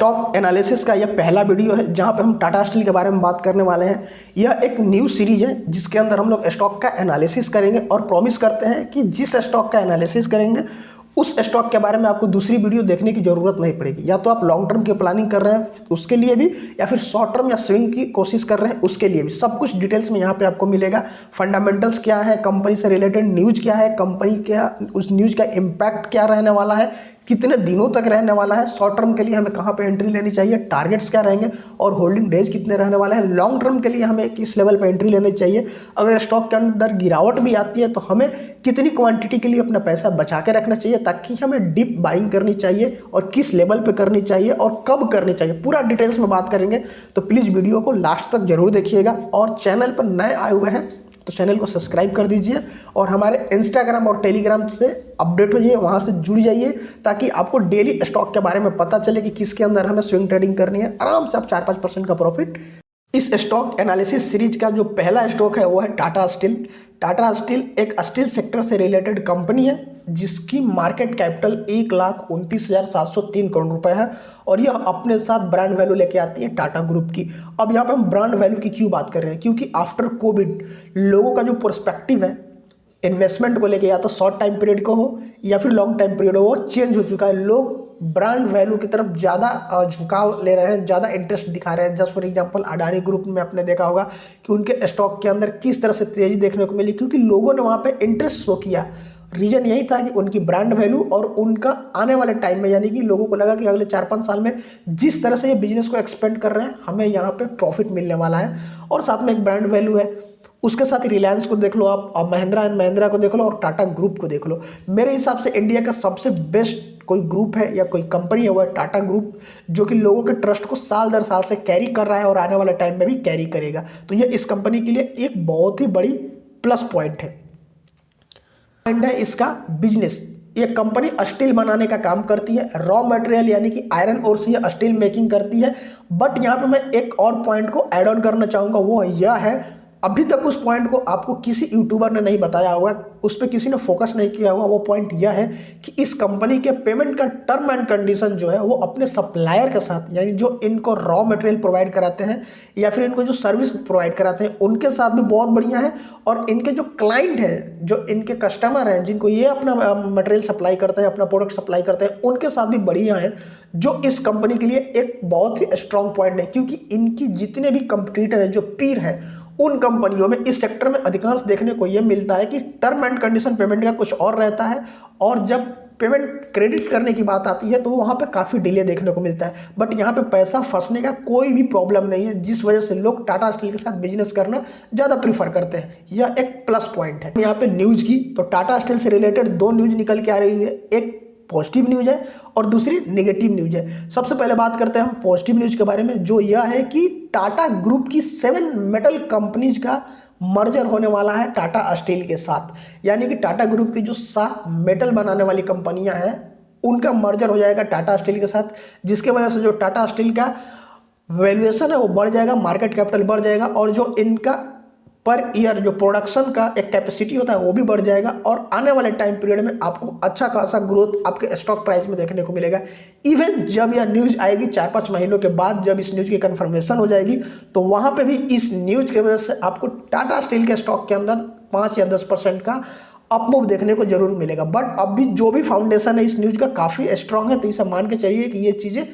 Stock analysis का यह पहला वीडियो है जहां पे हम टाटा स्टील के बारे में बात करने वाले हैं। यह एक न्यू सीरीज है जिसके अंदर हम लोग स्टॉक का एनालिसिस करेंगे और प्रॉमिस करते हैं कि जिस स्टॉक का एनालिसिस करेंगे उस स्टॉक के बारे में आपको दूसरी वीडियो देखने की ज़रूरत नहीं पड़ेगी। या तो आप लॉन्ग टर्म की प्लानिंग कर रहे हैं उसके लिए भी, या फिर शॉर्ट टर्म या स्विंग की कोशिश कर रहे हैं उसके लिए भी, सब कुछ डिटेल्स में यहाँ पे आपको मिलेगा। फंडामेंटल्स क्या है, कंपनी से रिलेटेड न्यूज क्या है, कंपनी क्या, उस न्यूज का इम्पैक्ट क्या रहने वाला है, कितने दिनों तक रहने वाला है, शॉर्ट टर्म के लिए हमें कहाँ पे एंट्री लेनी चाहिए, टारगेट्स क्या रहेंगे और होल्डिंग डेज कितने रहने वाले हैं, लॉन्ग टर्म के लिए हमें किस लेवल पे एंट्री लेनी चाहिए, अगर स्टॉक के अंदर गिरावट भी आती है तो हमें कितनी क्वांटिटी के लिए अपना पैसा बचा के रखना चाहिए ताकि हमें डीप बाइंग करनी चाहिए और किस लेवल पे करनी चाहिए और कब करनी चाहिए, पूरा डिटेल्स में बात करेंगे। तो प्लीज़ वीडियो को लास्ट तक जरूर देखिएगा और चैनल पर नए आए हुए हैं तो चैनल को सब्सक्राइब कर दीजिए और हमारे इंस्टाग्राम और टेलीग्राम से अपडेट हो जाइए, वहाँ से जुड़ जाइए ताकि आपको डेली स्टॉक के बारे में पता चले कि किसके अंदर हमें स्विंग ट्रेडिंग करनी है। आराम से आप 4-5% का प्रॉफिट। इस स्टॉक एनालिसिस सीरीज का जो पहला स्टॉक है वो है टाटा स्टील। टाटा स्टील एक स्टील सेक्टर से रिलेटेड कंपनी है जिसकी मार्केट कैपिटल 1,29,703 करोड़ रुपए है और यह अपने साथ ब्रांड वैल्यू लेके आती है टाटा ग्रुप की। अब यहाँ पे हम ब्रांड वैल्यू की क्यों बात कर रहे हैं, क्योंकि आफ्टर कोविड लोगों का जो पर्सपेक्टिव है इन्वेस्टमेंट को लेके, या तो शॉर्ट टाइम पीरियड को हो या फिर लॉन्ग टाइम पीरियड हो, वो चेंज हो चुका है। लोग ब्रांड वैल्यू की तरफ ज़्यादा झुकाव ले रहे हैं, ज़्यादा इंटरेस्ट दिखा रहे हैं। Just for example Adani group में आपने देखा होगा कि उनके स्टॉक के अंदर किस तरह से तेज़ी देखने को मिली, क्योंकि लोगों ने वहाँ पे इंटरेस्ट शो किया। रीज़न यही था कि उनकी ब्रांड वैल्यू और उनका आने वाले टाइम में, यानी कि लोगों को लगा कि अगले 4-5 साल में जिस तरह से ये बिजनेस को एक्सपेंड कर रहे हैं हमें यहाँ पे प्रॉफिट मिलने वाला है और साथ में एक ब्रांड वैल्यू है। उसके साथ ही रिलायंस को देख लो आप, और महिंद्रा एंड महिंद्रा को देख लो और टाटा ग्रुप को देख लो। मेरे हिसाब से इंडिया का सबसे बेस्ट कोई ग्रुप है या कोई कंपनी है वो है टाटा ग्रुप, जो कि लोगों के ट्रस्ट को साल दर साल से कैरी कर रहा है और आने वाले टाइम में भी कैरी करेगा। तो ये इस कंपनी के लिए एक बहुत ही बड़ी प्लस पॉइंट है। है इसका बिजनेस। ये कंपनी स्टील बनाने का काम करती है, रॉ मटेरियल यानी कि आयरन ओर से स्टील मेकिंग करती है। बट यहाँ पे मैं एक और पॉइंट को ऐड ऑन करना चाहूँगा, वो यह है, अभी तक उस पॉइंट को आपको किसी यूट्यूबर ने नहीं बताया होगा, उस पर किसी ने फोकस नहीं किया होगा। वो पॉइंट यह है कि इस कंपनी के पेमेंट का टर्म एंड कंडीशन जो है वो अपने सप्लायर के साथ, यानी जो इनको रॉ मटेरियल प्रोवाइड कराते हैं या फिर इनको जो सर्विस प्रोवाइड कराते हैं उनके साथ भी बहुत बढ़िया है। और इनके जो क्लाइंट हैं, जो इनके कस्टमर हैं, जिनको ये अपना मटेरियल सप्लाई करते हैं, अपना प्रोडक्ट सप्लाई करते हैं, उनके साथ भी बढ़िया है, जो इस कंपनी के लिए एक बहुत ही स्ट्रॉन्ग पॉइंट है। क्योंकि इनकी जितने भी कंपटीटर हैं, जो पीर हैं, उन कंपनियों में इस सेक्टर में अधिकांश देखने को यह मिलता है कि टर्म एंड कंडीशन पेमेंट का कुछ और रहता है और जब पेमेंट क्रेडिट करने की बात आती है तो वहाँ पे काफ़ी डिले देखने को मिलता है। बट यहाँ पे पैसा फंसने का कोई भी प्रॉब्लम नहीं है, जिस वजह से लोग टाटा स्टील के साथ बिजनेस करना ज़्यादा प्रीफर करते हैं। यह एक प्लस पॉइंट है। यहाँ पे न्यूज़ की तो टाटा स्टील से रिलेटेड 2 न्यूज़ निकल के आ रही है, एक पॉजिटिव न्यूज़ है और दूसरी नेगेटिव न्यूज़ है। सबसे पहले बात करते हैं हम पॉजिटिव न्यूज़ के बारे में, जो यह है कि टाटा ग्रुप की 7 मेटल कंपनीज का मर्जर होने वाला है टाटा स्टील के साथ। यानी कि टाटा ग्रुप की जो 7 मेटल बनाने वाली कंपनियां हैं उनका मर्जर हो जाएगा टाटा स्टील के साथ, जिसके वजह से जो टाटा स्टील का वैल्यूएशन है वो बढ़ जाएगा, मार्केट कैपिटल बढ़ जाएगा और जो इनका पर ईयर जो प्रोडक्शन का एक कैपेसिटी होता है वो भी बढ़ जाएगा और आने वाले टाइम पीरियड में आपको अच्छा खासा ग्रोथ आपके स्टॉक प्राइस में देखने को मिलेगा। इवन जब यह न्यूज़ आएगी 4-5 महीनों के बाद, जब इस न्यूज़ की कंफर्मेशन हो जाएगी तो वहाँ पे भी इस न्यूज़ की वजह से आपको टाटा स्टील के स्टॉक के अंदर 5 या 10% का अपमूव देखने को जरूर मिलेगा। बट अभी जो भी फाउंडेशन है इस न्यूज़ का काफ़ी स्ट्रांग है, तो इसे मान के चलिए कि ये चीज़ें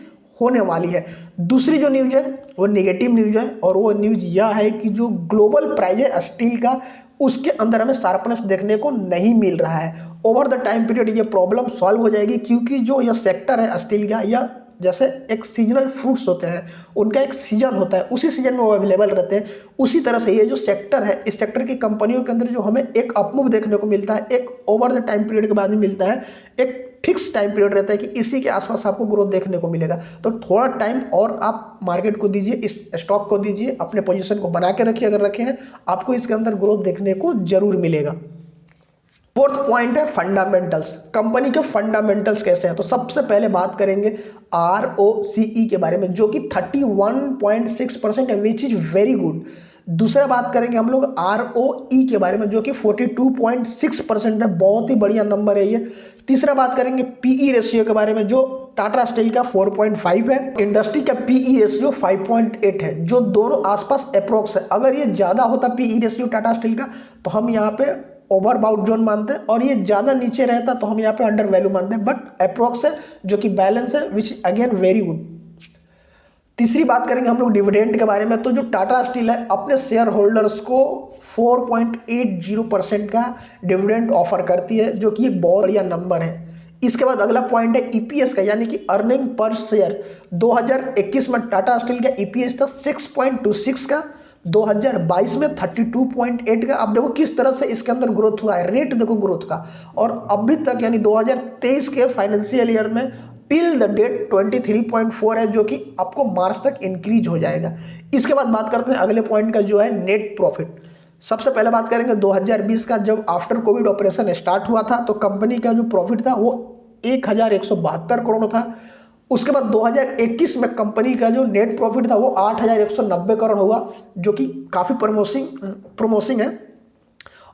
होने वाली है। दूसरी जो न्यूज़ है वो नेगेटिव न्यूज़ है और वो न्यूज़ यह है कि जो ग्लोबल प्राइस है स्टील का, उसके अंदर हमें शार्पनेस देखने को नहीं मिल रहा है। ओवर द टाइम पीरियड ये प्रॉब्लम सॉल्व हो जाएगी, क्योंकि जो यह सेक्टर है स्टील का, यह जैसे एक सीजनल फ्रूट्स होते हैं, उनका एक सीजन होता है, उसी सीजन में वो अवेलेबल रहते हैं, उसी तरह से ये जो सेक्टर है, इस सेक्टर की कंपनियों के अंदर जो हमें एक अपमूव देखने को मिलता है, एक ओवर द टाइम पीरियड के बाद ही मिलता है, एक फिक्स टाइम पीरियड रहता है कि इसी के आसपास आपको ग्रोथ देखने को मिलेगा। तो थोड़ा टाइम और आप मार्केट को दीजिए, इस स्टॉक को दीजिए, अपने पोजीशन को बना के रखिए, अगर रखे हैं आपको इसके अंदर ग्रोथ देखने को जरूर मिलेगा। फोर्थ पॉइंट है फंडामेंटल्स। कंपनी के फंडामेंटल्स कैसे हैं, तो सबसे पहले बात करेंगे ROCE के बारे में, जो कि 31.6% है, विच इज वेरी गुड। दूसरा बात करेंगे हम लोग ROE के बारे में, जो कि 42.6% है, बहुत ही बढ़िया नंबर है ये। तीसरा बात करेंगे PE रेशियो के बारे में, जो टाटा स्टील का 4.5 है, इंडस्ट्री का पीई रेशियो 5.8 है, जो दोनों आसपास अप्रोक्स है। अगर ये ज़्यादा होता पीई रेशियो टाटा स्टील का तो हम यहाँ पे ओवरबाउट जोन मानते हैं, और ये ज़्यादा नीचे रहता तो हम यहाँ पे अंडर वैल्यू मानते हैं, बट अप्रोक्स है जो कि बैलेंस है, विच अगेन वेरी गुड। तीसरी बात करेंगे हम लोग डिविडेंड के बारे में। तो जो टाटा स्टील है अपने शेयर होल्डर्स को 4.80% का डिविडेंड ऑफर करती है, जो कि एक बहुत बढ़िया नंबर है। इसके बाद अगला पॉइंट है ईपीएस का, यानी कि अर्निंग पर शेयर। 2021 में टाटा स्टील का ईपीएस था 6.26 का, 2022 में 32.8 का। अब देखो किस तरह से इसके अंदर ग्रोथ हुआ है, रेट देखो ग्रोथ का। और अभी तक यानी 2023 के फाइनेंशियल ईयर में टिल द डेट 23.4 है, जो कि आपको मार्च तक इंक्रीज हो जाएगा। इसके बाद बात करते हैं अगले पॉइंट का, जो है नेट प्रॉफिट। सबसे पहले बात करेंगे 2020 का, जब आफ्टर कोविड ऑपरेशन स्टार्ट हुआ था तो कंपनी का जो प्रॉफिट था वो 1172 करोड़ था। उसके बाद 2021 में कंपनी का जो नेट प्रॉफिट था वो 8190 करोड़ हुआ, जो कि काफ़ी प्रमोसिंग है।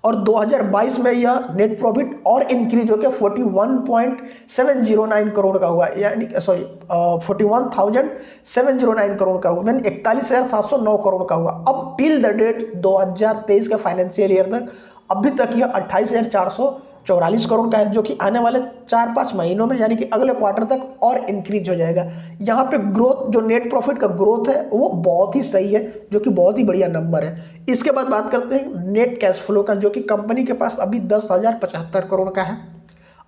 और 2022 में यह नेट प्रॉफिट और इंक्रीज होकर 41.709 करोड़ का हुआ, यानी 41,709 करोड़ का हुआ, यानी 41,709 करोड़ का हुआ। अब टिल द डेट 2023 के फाइनेंशियल ईयर तक अभी तक यह 28,444 करोड़ का है, जो कि आने वाले 4-5 महीनों में यानी कि अगले क्वार्टर तक और इंक्रीज हो जाएगा। यहाँ पे ग्रोथ, जो नेट प्रॉफिट का ग्रोथ है वो बहुत ही सही है, जो कि बहुत ही बढ़िया नंबर है। इसके बाद बात करते हैं नेट कैश फ्लो का, जो कि कंपनी के पास अभी 10,075 करोड़ का है।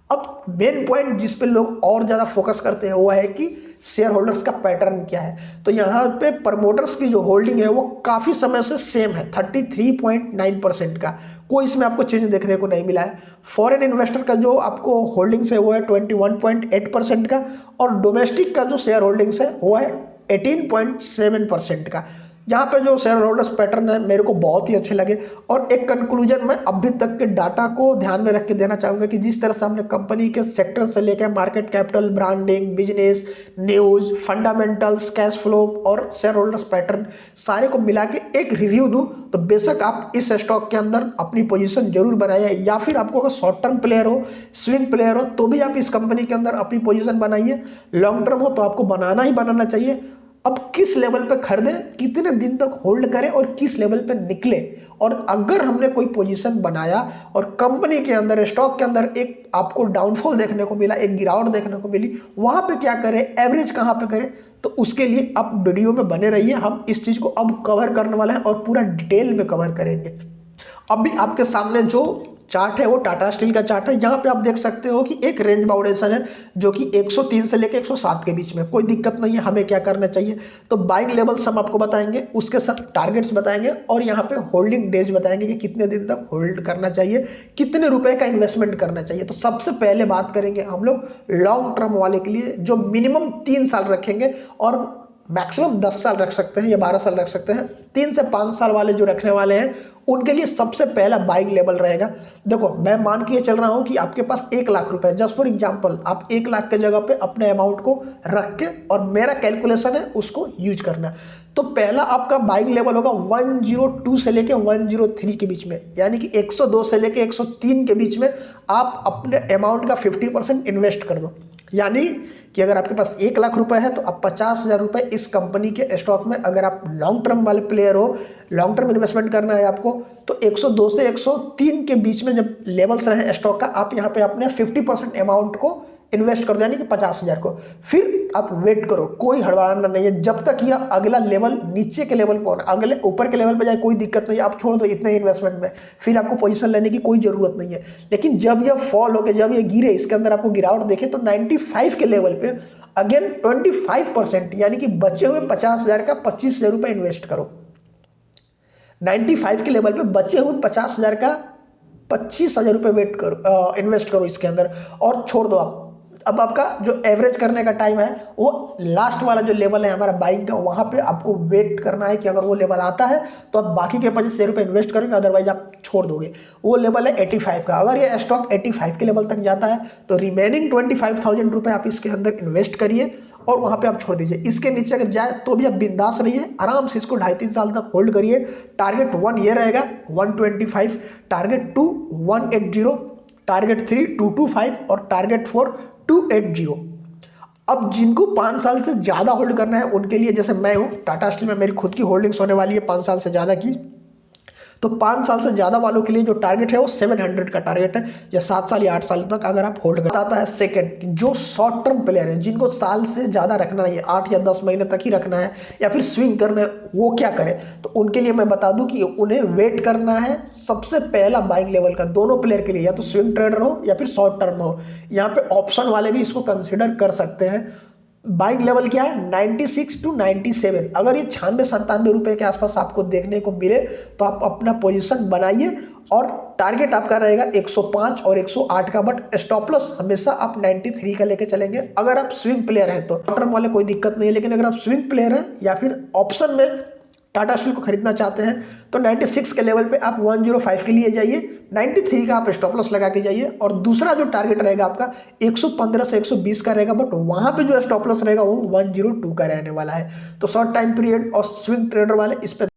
अब मेन पॉइंट जिस पे लोग और ज़्यादा फोकस करते हैं वो है कि शेयर होल्डर्स का पैटर्न क्या है। तो यहाँ पे प्रमोटर्स की जो होल्डिंग है वो काफ़ी समय से सेम है, 33.9% का, कोई इसमें आपको चेंज देखने को नहीं मिला है। फॉरेन इन्वेस्टर का जो आपको होल्डिंग्स है वो है 21.8% का, और डोमेस्टिक का जो शेयर होल्डिंग्स है वो है 18.7% का। यहाँ पे जो शेयर होल्डर्स पैटर्न है मेरे को बहुत ही अच्छे लगे। और एक कंक्लूजन में अभी तक के डाटा को ध्यान में रख के देना चाहूँगा कि जिस तरह से हमने कंपनी के सेक्टर से लेकर market capital, branding, business, news, fundamentals, cash flow और शेयर होल्डर्स पैटर्न सारे को मिला के एक रिव्यू दूँ, तो बेशक आप इस स्टॉक के अंदर अपनी पोजीशन जरूर बनाइए, या फिर आपको अगर शॉर्ट टर्म प्लेयर हो, स्विंग प्लेयर हो, तो भी आप इस कंपनी के अंदर अपनी पोजीशन बनाइए। लॉन्ग टर्म हो तो आपको बनाना ही बनाना चाहिए। अब किस लेवल पे खरीदें, कितने दिन तक होल्ड करें और किस लेवल पे निकले, और अगर हमने कोई पोजीशन बनाया और कंपनी के अंदर, स्टॉक के अंदर एक आपको डाउनफॉल देखने को मिला, एक गिरावट देखने को मिली, वहां पे क्या करें, एवरेज कहां पे करें, तो उसके लिए आप वीडियो में बने रहिए। हम इस चीज को अब कवर करने वाले हैं और पूरा डिटेल में कवर करेंगे। अभी आपके सामने जो चार्ट है वो टाटा स्टील का चार्ट है। यहाँ पे आप देख सकते हो कि एक रेंज बाउंडेशन है जो कि 103 से लेकर 107 के बीच में, कोई दिक्कत नहीं है। हमें क्या करना चाहिए, तो बाइंग लेवल्स हम आपको बताएंगे, उसके साथ टारगेट्स बताएंगे, और यहाँ पे होल्डिंग डेज बताएंगे कि कितने दिन तक होल्ड करना चाहिए, कितने रुपए का इन्वेस्टमेंट करना चाहिए। तो सबसे पहले बात करेंगे हम लोग लॉन्ग टर्म वाले के लिए, जो मिनिमम 3 साल रखेंगे और मैक्सिमम 10 साल रख सकते हैं या 12 साल रख सकते हैं। 3 से 5 साल वाले जो रखने वाले हैं उनके लिए सबसे पहला बाइंग लेवल रहेगा। देखो मैं मान के चल रहा हूं कि आपके पास 1 लाख रुपए, जस्ट फॉर एग्जांपल आप 1 लाख के जगह पे अपने अमाउंट को रख के, और मेरा कैलकुलेशन है उसको यूज करना। तो पहला आपका बाइंग लेवल होगा 102 से लेके 103 के बीच में, यानी कि 102 से लेके 103 के बीच में आप अपने अमाउंट का 50% इन्वेस्ट कर दो। यानी कि अगर आपके पास 1 लाख रुपए है तो आप 50,000 रुपए इस कंपनी के स्टॉक में, अगर आप लॉन्ग टर्म वाले प्लेयर हो, लॉन्ग टर्म इन्वेस्टमेंट करना है आपको, तो 102 से 103 के बीच में जब लेवल्स रहे स्टॉक का, आप यहाँ पे अपने 50% अमाउंट को इन्वेस्ट कर दो, यानी कि 50,000 को। फिर आप वेट करो, कोई हड़बड़ाना नहीं है, जब तक यह अगला लेवल नीचे के लेवल पर, अगले ऊपर के लेवल पर जाए कोई दिक्कत नहीं है, आप छोड़ दो इतने ही इन्वेस्टमेंट में, फिर आपको पोजीशन लेने की कोई जरूरत नहीं है। लेकिन जब यह फॉल हो गया, जब यह गिरे, इसके अंदर आपको गिरावट देखे, तो 95 के लेवल पे अगेन 25%, यानी कि बचे हुए 50,000 का 25,000 रुपये इन्वेस्ट करो। 95 के लेवल पे बचे हुए 50,000 का 25,000 रुपये वेट करो, इन्वेस्ट करो इसके अंदर, और छोड़ दो आप। अब आपका जो एवरेज करने का टाइम है वो लास्ट वाला जो लेवल है हमारा बाइंग का, वहां पे आपको वेट करना है कि अगर वो लेवल आता है तो आप बाकी के 25,000 रुपये इन्वेस्ट करोगे, अदरवाइज आप छोड़ दोगे। वो लेवल है 85 का। अगर ये स्टॉक 85 के लेवल तक जाता है तो रिमेनिंग 25,000 रुपये आप इसके अंदर इन्वेस्ट करिए और वहां पे आप छोड़ दीजिए। इसके नीचे अगर जाए तो भी आप बिंदास रहिए, आराम से इसको 2.5-3 साल तक होल्ड करिए। टारगेट 1 ये रहेगा 125, टारगेट 2 180, टारगेट 3 225 और टारगेट 4 280। अब जिनको 5 साल से ज़्यादा होल्ड करना है उनके लिए, जैसे मैं हूँ, टाटा स्टील में मेरी खुद की होल्डिंग्स होने वाली है 5 साल से ज़्यादा की, तो 5 साल से ज़्यादा वालों के लिए जो टारगेट है वो 700 का टारगेट है, या 7 साल या 8 साल तक अगर आप होल्ड कर। आता है सेकंड, जो शॉर्ट टर्म प्लेयर है जिनको साल से ज़्यादा रखना नहीं है, 8 या 10 महीने तक ही रखना है या फिर स्विंग करना है, वो क्या करें? तो उनके लिए मैं बता दूं कि उन्हें वेट करना है सबसे पहला बाइंग लेवल का, दोनों प्लेयर के लिए, या तो स्विंग ट्रेडर हो या फिर शॉर्ट टर्म हो। यहाँ पे ऑप्शन वाले भी इसको कंसिडर कर सकते हैं। बाइंग लेवल क्या है? 96 टू 97। अगर ये 96-97 रुपए के आसपास आपको देखने को मिले तो आप अपना पोजीशन बनाइए, और टारगेट आपका रहेगा 105 और 108 का, बट स्टॉप लॉस हमेशा आप 93 का लेके चलेंगे। अगर आप स्विंग प्लेयर हैं तो शॉर्ट टर्म वाले कोई दिक्कत नहीं है, लेकिन अगर आप स्विंग प्लेयर हैं या फिर ऑप्शन में टाटा स्टील को खरीदना चाहते हैं तो 96 के लेवल पे आप 105 के लिए जाइए, 93 का आप स्टॉप लॉस लगा के जाइए, और दूसरा जो टारगेट रहेगा आपका 115 से 120 का रहेगा, बट वहाँ पे जो स्टॉप लॉस रहेगा वो 102 का रहने वाला है। तो शॉर्ट टाइम पीरियड और स्विंग ट्रेडर वाले इस पे